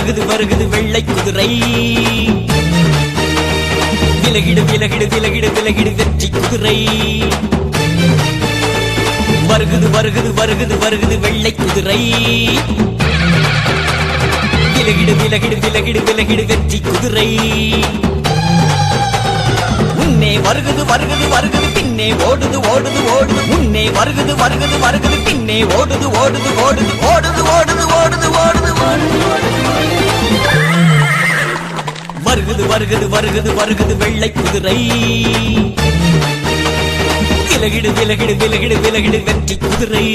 வருகுது வருகுது வெள்ளை குதிரை விலகிடு விலகிடு விலகிடு விலகிடு வெற்றி குதிரை வருகுது வருகுது வருகுது வருகுது வெள்ளை குதிரை விலகிடு விலகிடு விலகிடு விலகிடு வெற்றி குதிரை முன்னே வருகுது வருகுது வருகுது பின்னே ஓடுது ஓடுது ஓடுது முன்னே வருகுது வருகுது வருகுது பின்னே ஓடுது ஓடுது ஓடுது ஓடுது ஓடுது ஓடுது ஓடுது வருகுது வருகுது வருகுது வருகுது வெள்ளை குதிரை விலகிடு விலகிடு விலகிடு விலகிடு வெற்றி குதிரை